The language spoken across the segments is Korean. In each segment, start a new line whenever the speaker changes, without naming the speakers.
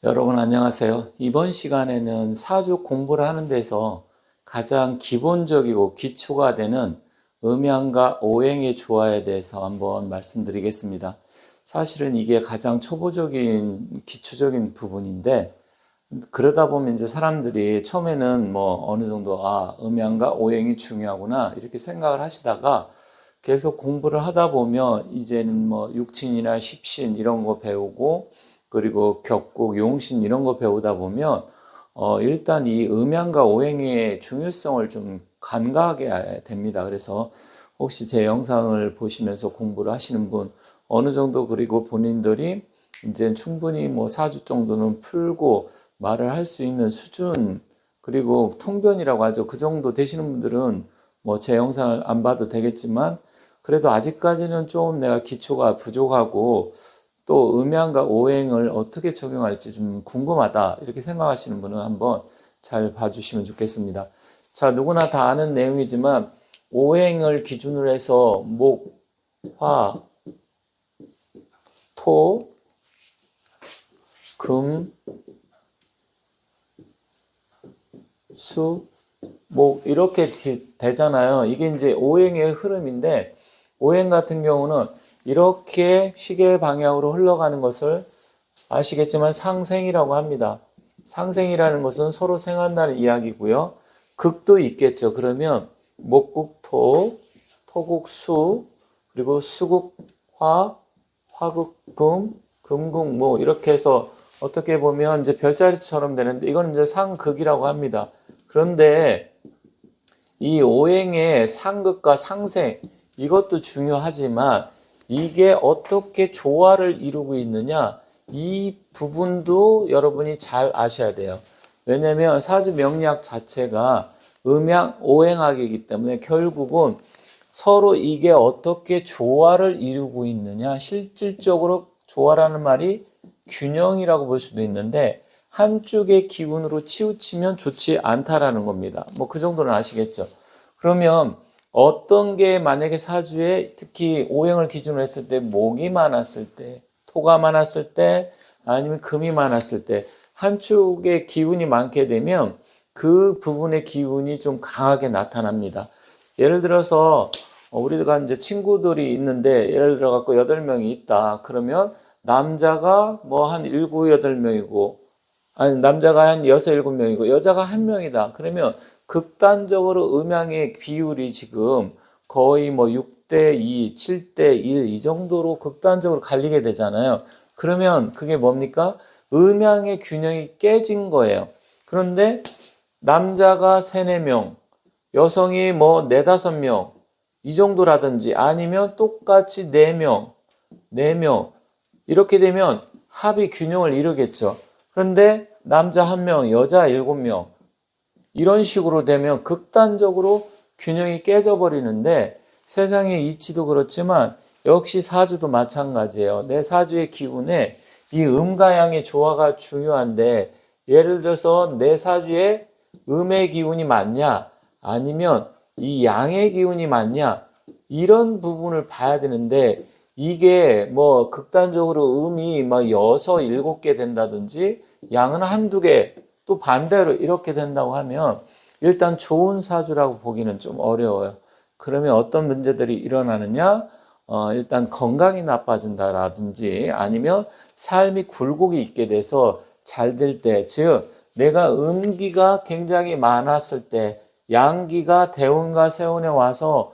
여러분 안녕하세요. 이번 시간에는 사주 공부를 하는 데서 가장 기본적이고 기초가 되는 음양과 오행의 조화에 대해서 한번 말씀드리겠습니다. 사실은 이게 가장 초보적인 기초적인 부분인데, 그러다 보면 이제 사람들이 처음에는 뭐 어느 정도 음양과 오행이 중요하구나 이렇게 생각을 하시다가 계속 공부를 하다 보면 이제는 뭐 육친이나 십신 이런 거 배우고, 그리고 격국, 용신 이런 거 배우다 보면 일단 이 음양과 오행의 중요성을 좀 간과하게 됩니다. 그래서 혹시 제 영상을 보시면서 공부를 하시는 분 어느 정도, 그리고 본인들이 이제 충분히 뭐 4주 정도는 풀고 말을 할 수 있는 수준, 그리고 통변이라고 하죠. 그 정도 되시는 분들은 뭐 제 영상을 안 봐도 되겠지만, 그래도 아직까지는 좀 내가 기초가 부족하고 또 음양과 오행을 어떻게 적용할지 좀 궁금하다 이렇게 생각하시는 분은 한번 잘 봐주시면 좋겠습니다. 자, 누구나 다 아는 내용이지만 오행을 기준으로 해서 목, 화, 토, 금, 수, 목 이렇게 되잖아요. 이게 이제 오행의 흐름인데, 오행 같은 경우는 이렇게 시계 방향으로 흘러가는 것을 아시겠지만 상생이라고 합니다. 상생이라는 것은 서로 생한다는 이야기고요. 극도 있겠죠. 그러면 목국토, 토국수, 그리고 수국화, 화국금, 금국모 이렇게 해서 어떻게 보면 이제 별자리처럼 되는데, 이건 이제 상극이라고 합니다. 그런데 이 오행의 상극과 상생, 이것도 중요하지만 이게 어떻게 조화를 이루고 있느냐, 이 부분도 여러분이 잘 아셔야 돼요. 왜냐면 사주 명리학 자체가 음양 오행학이기 때문에 결국은 서로 이게 어떻게 조화를 이루고 있느냐, 실질적으로 조화라는 말이 균형이라고 볼 수도 있는데, 한쪽의 기운으로 치우치면 좋지 않다라는 겁니다. 뭐 그 정도는 아시겠죠? 그러면 어떤 게 만약에 사주에 특히 오행을 기준으로 했을 때 목이 많았을 때, 토가 많았을 때, 아니면 금이 많았을 때 한쪽의 기운이 많게 되면 그 부분의 기운이 좀 강하게 나타납니다. 예를 들어서 우리가 이제 친구들이 있는데, 예를 들어 갖고 8명이 있다. 그러면 남자가 뭐 한 7, 8명이고, 아니 남자가 한 6, 7명이고 여자가 1명이다. 그러면 극단적으로 음양의 비율이 지금 거의 뭐 6대2, 7대1 이 정도로 극단적으로 갈리게 되잖아요. 그러면 그게 뭡니까? 음양의 균형이 깨진 거예요. 그런데 남자가 3, 4명, 여성이 뭐 4, 5명 이 정도라든지, 아니면 똑같이 4명, 4명 이렇게 되면 합이 균형을 이루겠죠. 그런데 남자 1명, 여자 7명 이런 식으로 되면 극단적으로 균형이 깨져버리는데, 세상의 이치도 그렇지만 역시 사주도 마찬가지예요. 내 사주의 기운에 이 음과 양의 조화가 중요한데, 예를 들어서 내 사주에 음의 기운이 많냐 아니면 이 양의 기운이 많냐, 이런 부분을 봐야 되는데, 이게 뭐 극단적으로 음이 막 6, 7개 된다든지 양은 한두 개, 또 반대로 이렇게 된다고 하면 일단 좋은 사주라고 보기는 좀 어려워요. 그러면 어떤 문제들이 일어나느냐? 일단 건강이 나빠진다라든지, 아니면 삶이 굴곡이 있게 돼서 잘 될 때, 즉 내가 음기가 굉장히 많았을 때 양기가 대운과 세운에 와서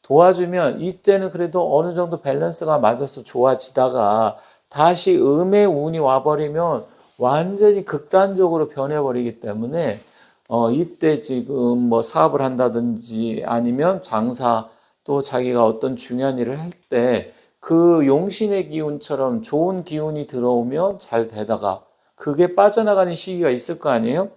도와주면 이때는 그래도 어느 정도 밸런스가 맞아서 좋아지다가 다시 음의 운이 와버리면 완전히 극단적으로 변해버리기 때문에 이때 지금 뭐 사업을 한다든지 아니면 장사, 또 자기가 어떤 중요한 일을 할 때 그 용신의 기운처럼 좋은 기운이 들어오면 잘 되다가 그게 빠져나가는 시기가 있을 거 아니에요?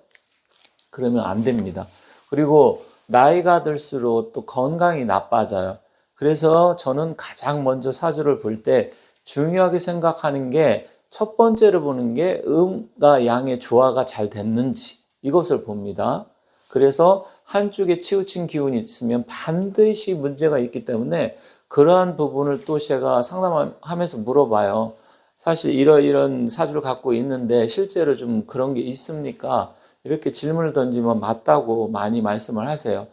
그러면 안 됩니다. 그리고 나이가 들수록 또 건강이 나빠져요. 그래서 저는 가장 먼저 사주를 볼 때 중요하게 생각하는 게, 첫 번째로 보는 게 음과 양의 조화가 잘 됐는지, 이것을 봅니다. 그래서 한쪽에 치우친 기운이 있으면 반드시 문제가 있기 때문에 그러한 부분을 또 제가 상담하면서 물어봐요. 사실 이런 사주를 갖고 있는데 실제로 좀 그런 게 있습니까? 이렇게 질문을 던지면 맞다고 많이 말씀을 하세요.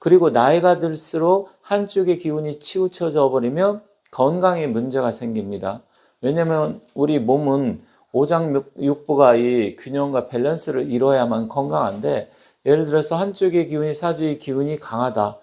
그리고 나이가 들수록 한쪽의 기운이 치우쳐져 버리면 건강에 문제가 생깁니다. 왜냐면 우리 몸은 오장육부가 이 균형과 밸런스를 이뤄야만 건강한데, 예를 들어서 한쪽의 기운이, 사주의 기운이 강하다.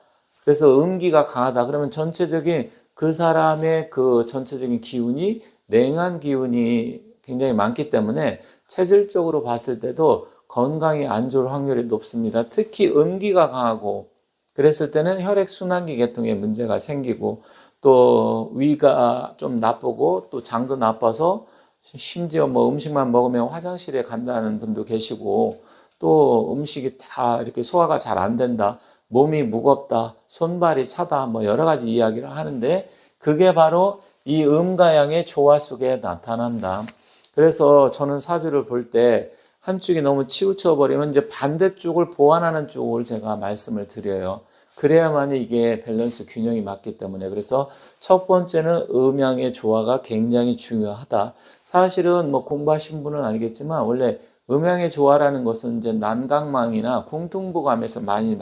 그래서 음기가 강하다. 그러면 전체적인 그 사람의 그 전체적인 기운이 냉한 기운이 굉장히 많기 때문에 체질적으로 봤을 때도 건강이 안 좋을 확률이 높습니다. 특히 음기가 강하고 그랬을 때는 혈액순환기 계통에 문제가 생기고, 또 위가 좀 나쁘고 또 장도 나빠서 심지어 뭐 음식만 먹으면 화장실에 간다는 분도 계시고, 또 음식이 다 이렇게 소화가 잘 안 된다, 몸이 무겁다, 손발이 차다, 뭐 여러 가지 이야기를 하는데, 그게 바로 이 음과 양의 조화 속에 나타난다. 그래서 저는 사주를 볼 때 한쪽이 너무 치우쳐 버리면 이제 반대쪽을 보완하는 쪽을 제가 말씀을 드려요. 그래야만 이게 밸런스 균형이 맞기 때문에. 그래서 첫 번째는 음양의 조화가 굉장히 중요하다. 사실은 뭐 공부하신 분은 알겠지만 원래 음양의 조화라는 것은 이제 난강망이나 궁퉁부감에서 많이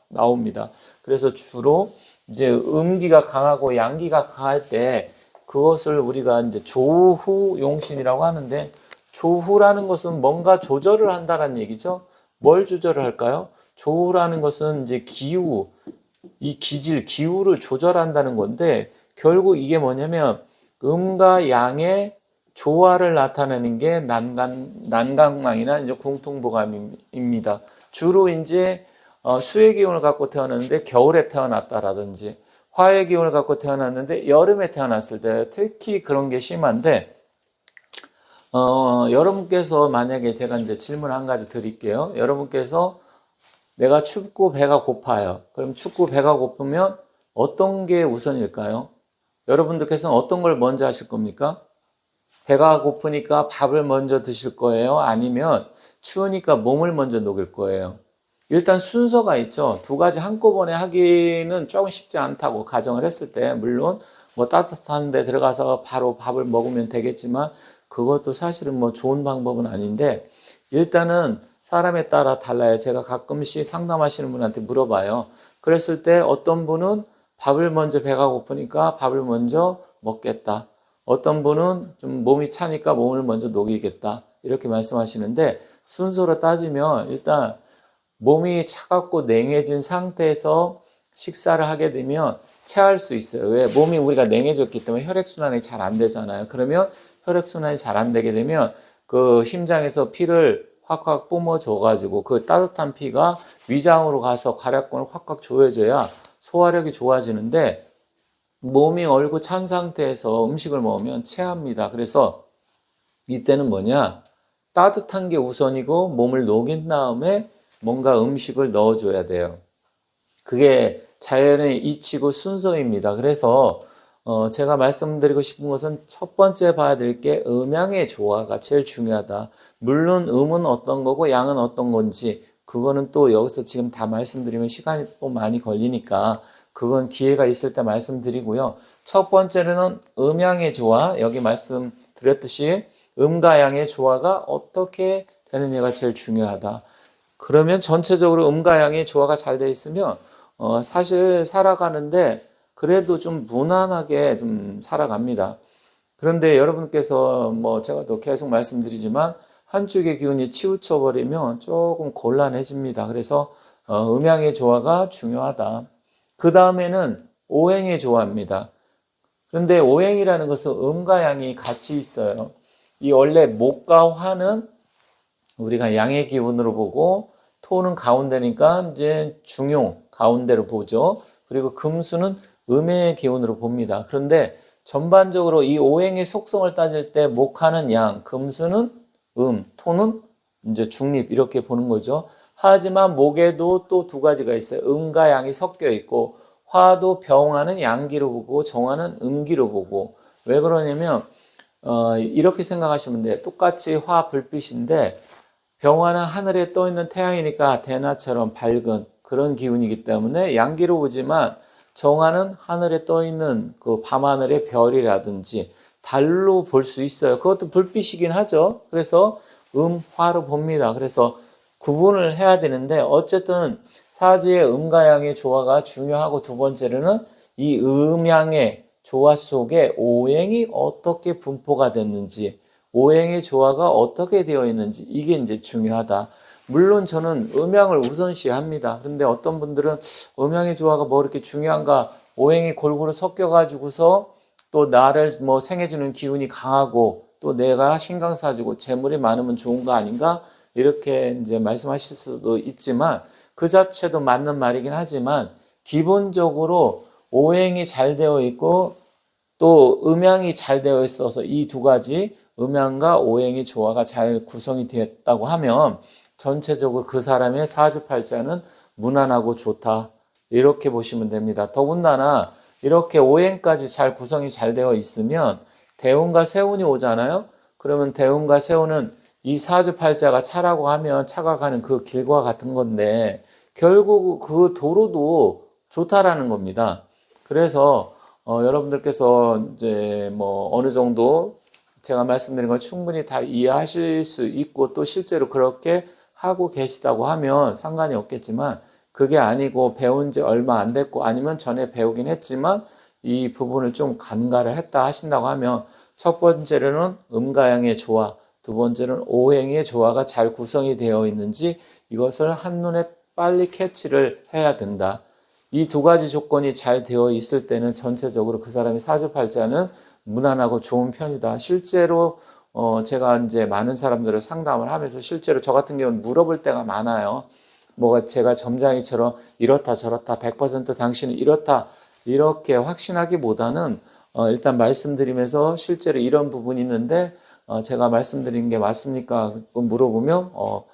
나옵니다. 그래서 주로 이제 음기가 강하고 양기가 강할 때 그것을 우리가 이제 조후용신이라고 하는데, 조후라는 것은 뭔가 조절을 한다는 얘기죠. 뭘 조절을 할까요? 조후라는 것은 이제 기후, 이 기질, 기후를 조절한다는 건데, 결국 이게 뭐냐면 음과 양의 조화를 나타내는 게 난강망이나 이제 궁퉁부감입니다. 주로 이제 수의 기운을 갖고 태어났는데 겨울에 태어났다라든지, 화의 기운을 갖고 태어났는데 여름에 태어났을 때 특히 그런 게 심한데, 여러분께서 만약에 제가 이제 질문 한 가지 드릴게요. 여러분께서 내가 춥고 배가 고파요. 그럼 춥고 배가 고프면 어떤 게 우선일까요? 여러분들께서는 어떤 걸 먼저 하실 겁니까? 배가 고프니까 밥을 먼저 드실 거예요? 아니면 추우니까 몸을 먼저 녹일 거예요? 일단 순서가 있죠. 두 가지 한꺼번에 하기는 조금 쉽지 않다고 가정을 했을 때, 물론 뭐 따뜻한 데 들어가서 바로 밥을 먹으면 되겠지만 그것도 사실은 뭐 좋은 방법은 아닌데, 일단은 사람에 따라 달라요. 제가 가끔씩 상담하시는 분한테 물어봐요. 그랬을 때 어떤 분은 밥을 먼저, 배가 고프니까 밥을 먼저 먹겠다. 어떤 분은 좀 몸이 차니까 몸을 먼저 녹이겠다. 이렇게 말씀하시는데, 순서로 따지면 일단 몸이 차갑고 냉해진 상태에서 식사를 하게 되면 체할 수 있어요. 왜? 몸이 우리가 냉해졌기 때문에 혈액순환이 잘 안 되잖아요. 그러면 혈액순환이 잘 안 되게 되면 그 심장에서 피를 확확 뿜어줘가지고 그 따뜻한 피가 위장으로 가서 괄약근을 확확 조여줘야 소화력이 좋아지는데, 몸이 얼고 찬 상태에서 음식을 먹으면 체합니다. 그래서 이때는 뭐냐? 따뜻한 게 우선이고 몸을 녹인 다음에 뭔가 음식을 넣어줘야 돼요. 그게 자연의 이치고 순서입니다. 그래서 제가 말씀드리고 싶은 것은 첫 번째 봐야 될 게 음양의 조화가 제일 중요하다. 물론 음은 어떤 거고 양은 어떤 건지 그거는 또 여기서 지금 다 말씀드리면 시간이 또 많이 걸리니까 그건 기회가 있을 때 말씀드리고요. 첫 번째는 음양의 조화, 여기 말씀드렸듯이 음과 양의 조화가 어떻게 되느냐가 제일 중요하다. 그러면 전체적으로 음과 양의 조화가 잘 돼 있으면 사실 살아가는데 그래도 좀 무난하게 좀 살아갑니다. 그런데 여러분께서 뭐 제가 또 계속 말씀드리지만 한쪽의 기운이 치우쳐 버리면 조금 곤란해집니다. 그래서 음양의 조화가 중요하다. 그 다음에는 오행의 조화입니다. 그런데 오행이라는 것은 음과 양이 같이 있어요. 이 원래 목과 화는 우리가 양의 기운으로 보고, 토는 가운데니까 이제 중용 가운데로 보죠. 그리고 금수는 음의 기운으로 봅니다. 그런데 전반적으로 이 오행의 속성을 따질 때 목화는 양, 금수는 토는 이제 중립, 이렇게 보는 거죠. 하지만 목에도 또 두 가지가 있어요. 음과 양이 섞여 있고, 화도 병화는 양기로 보고 정화는 음기로 보고. 왜 그러냐면 이렇게 생각하시면 돼요. 똑같이 화 불빛인데 병화는 하늘에 떠 있는 태양이니까 대낮처럼 밝은 그런 기운이기 때문에 양기로 보지만, 정화는 하늘에 떠 있는 그 밤하늘의 별이라든지 달로 볼 수 있어요. 그것도 불빛이긴 하죠. 그래서 음화로 봅니다. 그래서 구분을 해야 되는데 어쨌든 사주의 음과 양의 조화가 중요하고 두 번째로는 이 음양의 조화 속에 오행이 어떻게 분포가 됐는지 오행의 조화가 어떻게 되어 있는지 이게 이제 중요하다. 물론 저는 음양을 우선시합니다. 그런데 어떤 분들은 음양의 조화가 뭐 이렇게 중요한가 오행이 골고루 섞여가지고서 또 나를 뭐 생해주는 기운이 강하고 또 내가 신강 사주고 재물이 많으면 좋은 거 아닌가 이렇게 이제 말씀하실 수도 있지만 그 자체도 맞는 말이긴 하지만 기본적으로 오행이 잘 되어 있고 또 음양이 잘 되어 있어서 이 두 가지 음양과 오행의 조화가 잘 구성이 되었다고 하면 전체적으로 그 사람의 사주팔자는 무난하고 좋다 이렇게 보시면 됩니다. 더군다나 이렇게 오행까지 잘 구성이 잘 되어 있으면 대운과 세운이 오잖아요. 그러면 대운과 세운은 이 사주팔자가 차라고 하면 차가 가는 그 길과 같은 건데 결국 그 도로도 좋다라는 겁니다. 그래서 여러분들께서 이제 뭐 어느 정도 제가 말씀드린 걸 충분히 다 이해하실 수 있고 또 실제로 그렇게 하고 계시다고 하면 상관이 없겠지만 그게 아니고 배운 지 얼마 안 됐고 아니면 전에 배우긴 했지만 이 부분을 좀 간과를 했다 하신다고 하면 첫 번째로는 음과 양의 조화, 두 번째는 오행의 조화가 잘 구성이 되어 있는지 이것을 한눈에 빨리 캐치를 해야 된다. 이 두 가지 조건이 잘 되어 있을 때는 전체적으로 그 사람의 사주팔자는 무난하고 좋은 편이다. 실제로 제가 이제 많은 사람들을 상담을 하면서 실제로 저 같은 경우는 물어볼 때가 많아요. 뭐가 제가 점장이처럼 이렇다 저렇다 100% 당신은 이렇다 이렇게 확신하기보다는 일단 말씀드리면서 실제로 이런 부분이 있는데 제가 말씀드린 게 맞습니까? 물어보면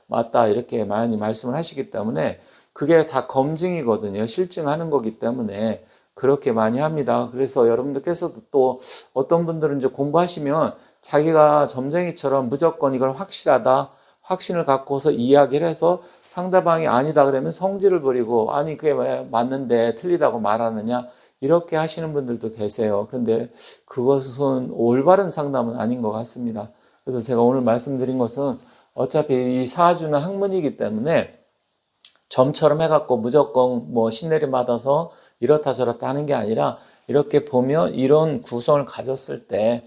맞다 이렇게 많이 말씀을 하시기 때문에 그게 다 검증이거든요. 실증하는 거기 때문에 그렇게 많이 합니다. 그래서 여러분들께서도 또 어떤 분들은 이제 공부하시면 자기가 점쟁이처럼 무조건 이걸 확실하다 확신을 갖고서 이야기를 해서 상대방이 아니다 그러면 성질을 부리고 아니 그게 왜 맞는데 틀리다고 말하느냐 이렇게 하시는 분들도 계세요. 그런데 그것은 올바른 상담은 아닌 것 같습니다. 그래서 제가 오늘 말씀드린 것은 어차피 이 사주는 학문이기 때문에 점처럼 해갖고 무조건 뭐 신내림 받아서 이렇다 저렇다 하는 게 아니라 이렇게 보면 이런 구성을 가졌을 때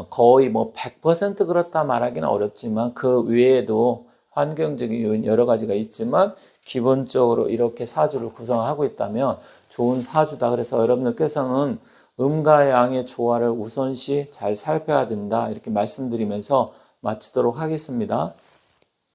거의 뭐 100% 그렇다 말하기는 어렵지만 그 외에도 환경적인 요인 여러 가지가 있지만 기본적으로 이렇게 사주를 구성하고 있다면 좋은 사주다. 그래서 여러분들께서는 음과 양의 조화를 우선시 잘 살펴야 된다. 이렇게 말씀드리면서 마치도록 하겠습니다.